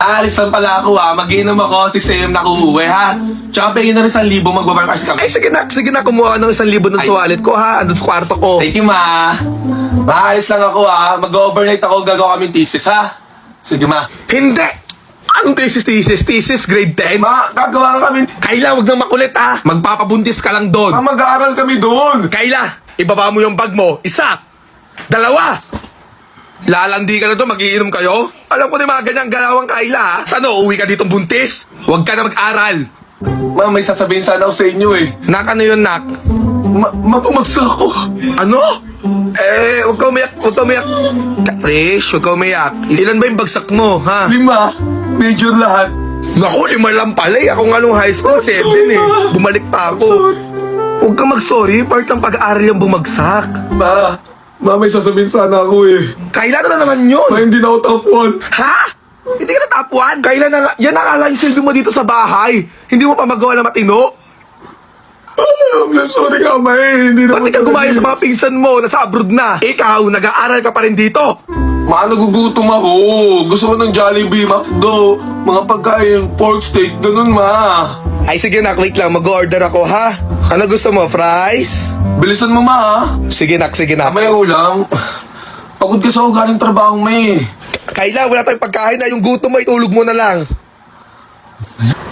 Aalis lang pala ako Mag-inom ako, 6 AM na uuwi ha. Tsaka pingin na rin 1,000 magbabarkas kami. Ay, sige na, kumuha ka ng 1,000 dun sa wallet ko ha. Andun sa kwarto ko. Thank you ma. Aalis lang ako Mag-overnight ako, gagawa kaming thesis ha. Sige ma. Hindi! Anong thesis? Thesis, grade 10? Ma, gagawa ka kami. Kayla, wag nang makulit ha. Magpapabuntis ka lang doon. Mag-aaral kami doon. Kayla, ibaba mo yung bag mo. 1, 2. Lalandi ka na doon, magiinom kayo? Alam ko na yung mga ganyang galawang Kayla ha. Sana uuwi ka ditong buntis? Huwag ka na mag-aral. Ma, may sasabihin sana ako sa inyo Nak, ano yun, Nak? Mapumagsak ako. Ano? Huwag ka umiyak. Trish, huwag ka umiyak. Ilan ba yung bagsak mo, ha? 5, major lahat. Naku, 5 lang pala eh. Ako nga nung high school, 7 sorry, eh. Ma. Bumalik pa ako. Sorry. Huwag kang mag-sorry, part ng pag-aaral yung bumagsak. Ma, may sasabihin sana ako Kailan na naman yun? hindi na ako top 1. Ha? Hindi ka natapuan? Kailan na nga? Yan akala yung silbi mo dito sa bahay. Hindi mo pa magawa na matino? I'm sorry ka, ma Hindi na Pati ka gumaya sa mga pinsan mo, nasa abroad na. Ikaw, nag-aaral ka pa rin dito. Ma, nagugutom ako. Gusto ko ng Jollibee, McDo, mga pagkain, pork steak, ganun ma. Ay sige nak, wait lang, mag-order ako ha. Ano gusto mo, fries? Bilisan mo ma Sige nak. May ulam. Pagod kasi ako galing trabaho Kayla, wala tayong pagkain na. Yung gutom mo, itulog mo na lang.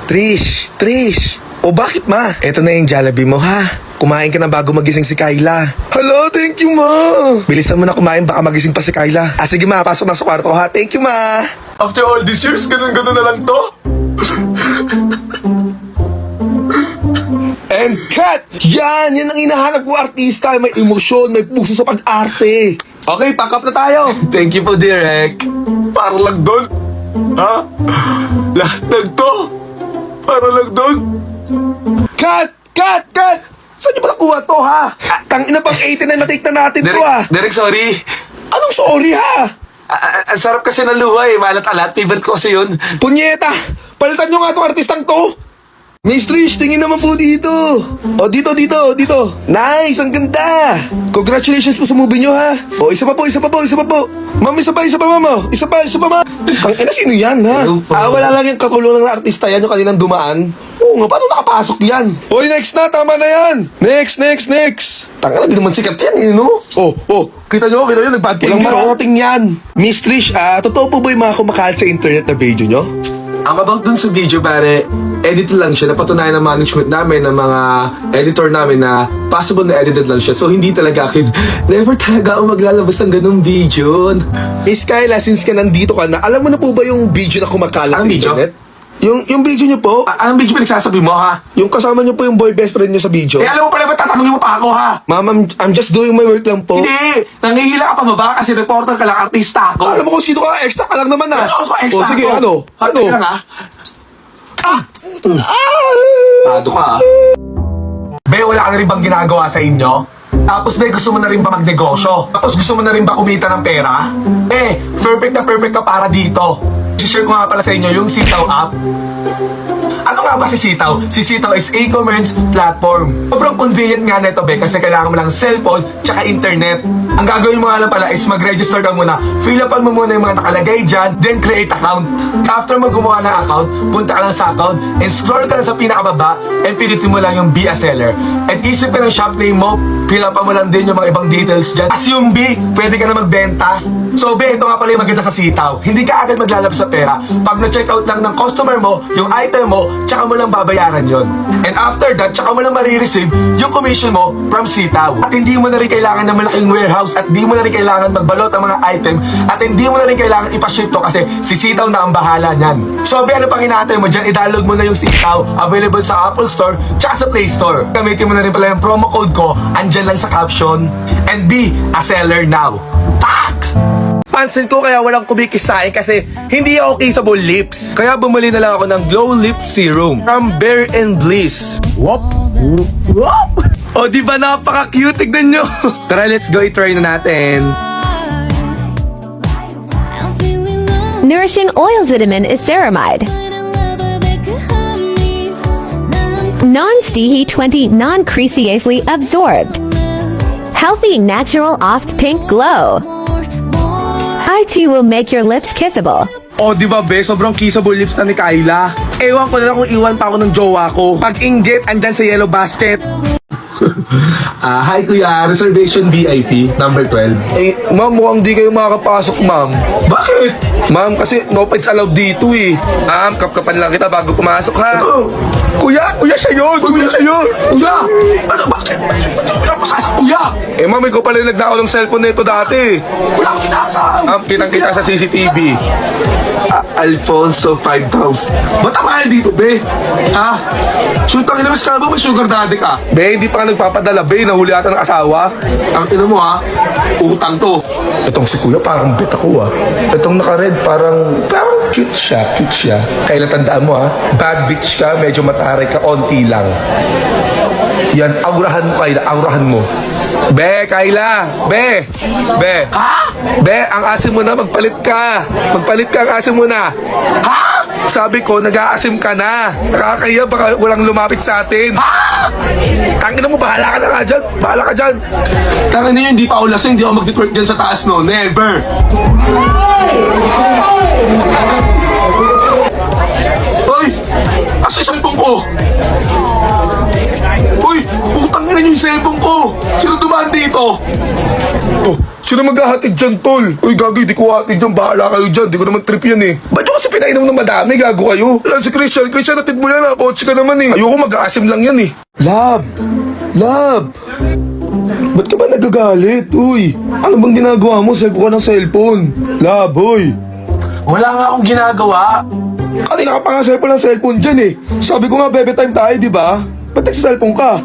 Trish. O bakit ma? Eto na yung Jollibee mo ha. Kumain ka na bago magising si Kayla. Hello, thank you ma. Bilisan mo na kumain, baka magising pa si Kayla. Sige ma, pasok na sa kwarto ha. Thank you ma. After all these years, ganun na lang to. And cut! Yan ang hinahanap ko artista. May emosyon, may puso sa pag-arte. Okay, pack up na tayo. Thank you po, Direk. Para lang doon. Ha? Lahat ng to. Para lang doon. Cut! Saan niyo ba nakuha to ha? Tangina pang 89 na take na natin to ha. Direk, sorry. Anong sorry ha? Ang sarap kasi ng luha Malat-alat. Favorite ko kasi yun. Punyeta! Palitan nyo nga itong artistang to! Miss Trish, tingin naman po dito! O, dito! Nice! Ang ganda! Congratulations po sa movie nyo, ha? O, isa pa po! Ma'am, isa pa, ma'am! Isa pa, ma'am! Ina, sino yan, ha? Hello po. Wala lang yung katulong ng artista yan, yung kaninang dumaan. Oo nga, paano nakapasok yan? Hoy, next na! Tama na yan! Next! Tanga na, di naman sikat yan, no? Oh, kita nyo, nag-bad Walang mararating yan. Miss Trish, totoo po ba yung mga kumakalat sa internet na video nyo? Ang about dun sa video, pare, edit lang siya. Napatunayan ng management namin, ng mga editor namin na possible na edited lang siya. So, hindi talaga akin. Never talaga ako maglalabas ng ganung video. Miss Kayla, since ka nandito ka na, alam mo na po ba yung video na kumakalat sa Anong video? internet? Yung video nyo po, Anong video pinagsasabi mo, ha? yung kasama nyo po yung boy best friend nyo sa video. Alam mo pala ba, tatanungin mo pa ako, ha? Ma'am, I'm just doing my work lang po. Hindi! Nangihila ka pa ba? Kasi reporter ka lang, artista ako. Alam mo kung sino ka, extra ka lang naman Ano ako, extra O sige, ako? ano? Hati lang, ha? Tado ka, ha? Be, wala ka na rin bang ginagawa sa inyo? Tapos, be, gusto mo na rin ba magnegosyo? Tapos, gusto mo na rin ba kumita ng pera? Perfect na perfect ka para dito. I-share ko nga pala sa inyo yung Sitaw app. Ano nga ba si Sitaw? Si Sitaw is e-commerce platform. Sobrang convenient nga nito, be, kasi kailangan mo lang cellphone tsaka internet. Ang gagawin mo nga lang pala is mag-register ka muna. Fill upan mo muna yung mga nakalagay dyan, then create account. After mo gumawa ng account, punta ka lang sa account and scroll ka lang sa pinakababa and pilitin mo lang yung be a seller. And isip ka ng shop name mo, fill upan mo lang din yung mga ibang details dyan. As yung B, pwede ka na magbenta. So, be, ito nga pala yung maganda sa Sitaw. Hindi ka agad maglalabas sa pera. Pag na-check out lang ng customer mo, yung item mo, tsaka mo lang babayaran yon. And after that, tsaka mo lang marireceive yung commission mo from Sitaw. At hindi mo na rin kailangan ng malaking warehouse at hindi mo na rin kailangan magbalot ang mga item at hindi mo na rin kailangan ipaship to kasi si Sitaw na ang bahala niyan. So, be, ano pang inaantay mo dyan? I-download mo na yung Sitaw, available sa Apple Store tsaka sa Play Store. Gamitin mo na rin pala yung promo code ko, andyan lang sa caption. And be a seller now. Fuck! Pansin ko kaya walang kumikisain kasi hindi ako kissable lips. Kaya bumili na lang ako ng Glow Lip Serum from Bare and Bliss. Wop! O di ba napaka-cute? Tignan nyo. Tara, let's go, i-try na natin. Nourishing oil vitamin is ceramide. Non-sticky 20 non-creaseously absorbed. Healthy, natural, off pink glow. I too will make your lips kissable. O, di ba, be? Sobrang kissable lips na ni Kyla. Ewan ko na lang kung iwan pa ako ng jowa ko. Pag inggit, andyan sa yellow basket. Hi kuya, reservation VIP, number 12. Eh, ma'am, mukhang di kayo makakapasok, ma'am. Bakit? Ma'am, kasi no pets allowed dito eh. Ma'am, kapkapan lang kita bago pumasok, ha? Ano? Kuya siya yun! Kuya siya yun! Kuya! Ano, bakit? Ba't yung pinapasasa kuya? Eh, ma'am, ikaw pala yung nagnakaw ng cellphone nito dati. Wala akong kinakaw! Ma'am, kitang-kita sa CCTV. Alfonso 5,000. Ba't ang mahal dito, be? Ha? Shoot ang inamas ka ba? May sugar daddy ka? Be, hindi pa ka nagpapadala, be. Nahuli ata ng asawa. Ang ina mo, ha? Utang to. Itong si kuya, parang bet ako, ah. Itong naka-red, parang cute siya. Kaya tandaan mo, ha? Bad bitch ka, medyo mataray ka, onti lang. Yan, aurahan mo, Kayla, aurahan mo. Be, Kayla! Be! Ha? Be, ang asim mo na, magpalit ka. Magpalit ka ang asim mo na. Ha? Sabi ko, nag-aasim ka na. Nakakaya, baka walang lumapit sa atin. Ha? Tangina mo, bahala ka na nga dyan. Bahala ka dyan. Tangin niyo, hindi pa ako lasing, hindi ako mag-twerk dyan sa taas, no? Never! Hoy! Asa yung cellphone ko? Hoy! Putang ina niyo yung cellphone ko! Sino dumaan dito? Oh, sino maghahatid dyan, tol? Uy, gago, di ko hatid dyan. Bahala kayo dyan. Di ko naman trip yan eh. Ba't yung kasi pinainom ng madami? Gago kayo. Yan si Christian. Christian, natid mo yan ha. Coach ka naman eh. Ayoko mag-aasim lang yan eh. Love. Ba't ka ba nagagalit? Uy, ano bang ginagawa mo? Cellphone ka ng cellphone. Love, uy. Wala nga akong ginagawa. Kanina ka pa nga ng cellphone dyan eh. Sabi ko nga, bebe time tayo, di ba? Ba't nagsa-cellphone ka?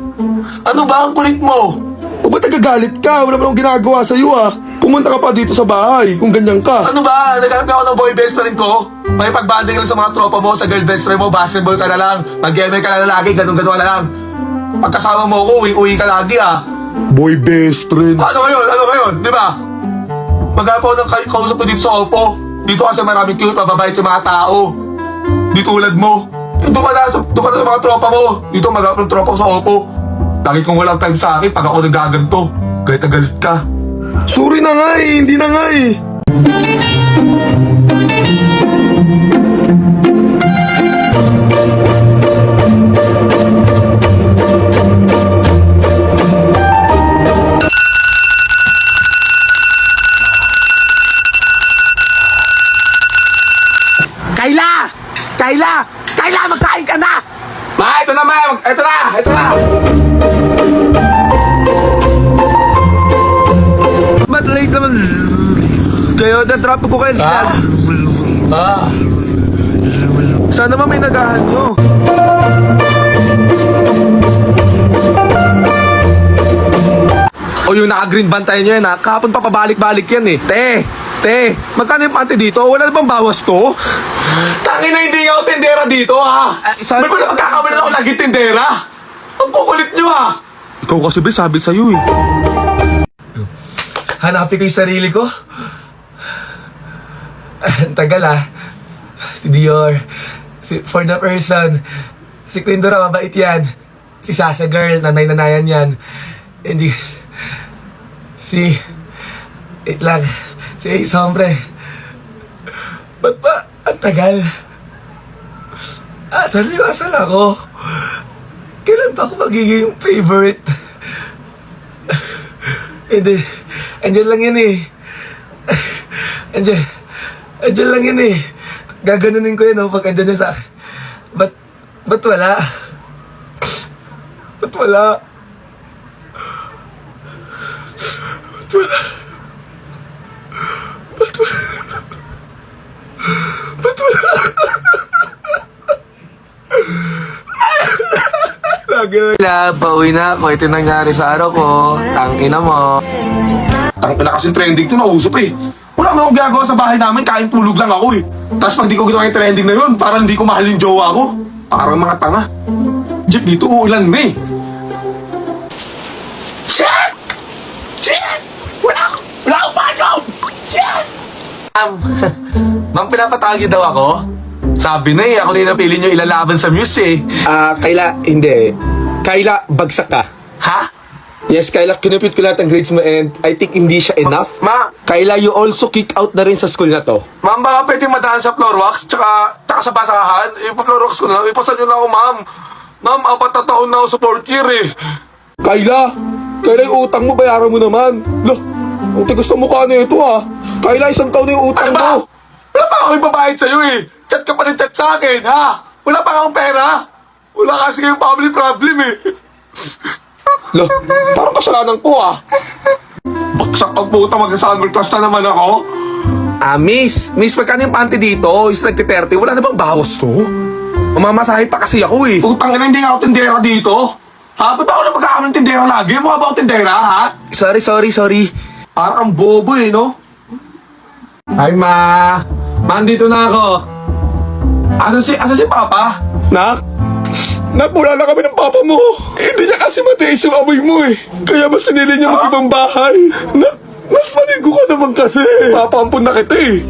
Ano ba ang kulit mo? O ba't nagagalit ka? Wala pa akong ginagawa sa'yo ah. Pumunta ka pa dito sa bahay kung ganyan ka. Ano ba? Naghanap ako ng boy best friend ko? May pagbanding ka lang sa mga tropa mo, sa girl best friend mo, basketball ka na lang, mag-ML ka na lagi, ganun-ganun na lang. Pagkasama mo ko, uwi-uwi ka lagi ah. Boy best friend. Ano ngayon? Di ba? Maghanap ako ng kausap ko dito sa Oppo. Dito kasi maraming cute, mababait yung mga tao. Di tulad mo. Doon ka na sa mga tropa mo. Dito maghanap ng tropa ko sa Oppo. Lagi kong walang time sa akin pag ako nagaganto. Galit na galit ka. Sorry na nga eh, hindi na nga eh. Kayla! Magsahin ka na! Ito na! Ba't late naman? Kayo, na-drop ko kayo. Sana naman may nagahan nyo. O yung naka-green bantay nyo yan ha. Kahapon pa pabalik-balik yan eh. Te, magkano yung pante dito? Wala na bang bawas to? Tangin na hindi ako tindera dito ha! sorry. May pala magkakamali ako lagi tindera! Ang kukulit nyo ha! Ikaw kasi ba sabi sa'yo eh. Hanapin ko yung sarili ko. Ang tagal ah. Si Dior. For the person. Si Queen Dora, mabait yan. Si Sasha Girl, nanay-nanayan yan. Hindi. Wait lang. Si Ace Hombre. Ba't ba? Ang tagal. Asal ako. Kailan pa ako magiging favorite? Hindi. Andiyan lang yan eh. Andiyan lang yan eh. Gaganunin ko yan pag andyan yan sa akin. Ba't wala? Ba't wala? Wala, pauwi na ako. Ito yung nangyari sa araw ko. Tangina mo. Tangina kasi trending to, nausap eh. Wala naman akong ginagawa sa bahay namin, kain tulog lang ako eh. Tapos pag di ko ginawa yung trending na yun, parang di ko mahal yung jowa ko. Parang mga tanga. Jeep, dito uulan na eh. Shit! Wala akong background! Shit! Ma'am, pinapatagi daw ako? Sabi na eh, ako na yung napili nyo ilalaban sa muse eh. Kayla, hindi. Kayla, bagsak ka. Ha? Yes, Kyla, kinupit ko lahat ng grades mo and I think hindi siya enough. Ma, Kyla, you also kick out na rin sa school na to. ma'am, baka pwede madaan sa floor wax, tsaka sa basahan. Ipa-floor wax ko na lang. Ipasan nyo na ako, ma'am. Ma'am, 4 na taon na ako sa 4th year eh. Kyla, yung utang mo, bayaran mo naman. Lo, ang tigas na mukha na ito ha. Kyla, 1 taon na yung utang Ano ba? mo. Wala pa akong ibabayad sa'yo eh. Chat ka pa ng chat sa akin, ha? Wala pa akong pera. Wala kasi kayong family problem eh. Lo, parang kasalanan ko ha. Baksak ang puta, magsa-summer class na naman ako. Miss, magkano yung panty dito? Is nagti-30, wala na bang bawas to? Mamamasahe pa kasi ako eh. Putang ina, hindi nga ako tindera dito. Ha? Ba't ako na magkakaroon ng tindera lagi? Mukha ba ako tindera, ha? Sorry. Parang ang bobo eh, no? Ay, ma. Mandito na ako. Asa si Papa? Nak, wala na kami ng papa mo. Hindi niya kasi matiis yung amoy mo eh. Kaya mas pinili niya mag-ibang bahay. Nak, maligo ka naman kasi. Papampun na kita eh.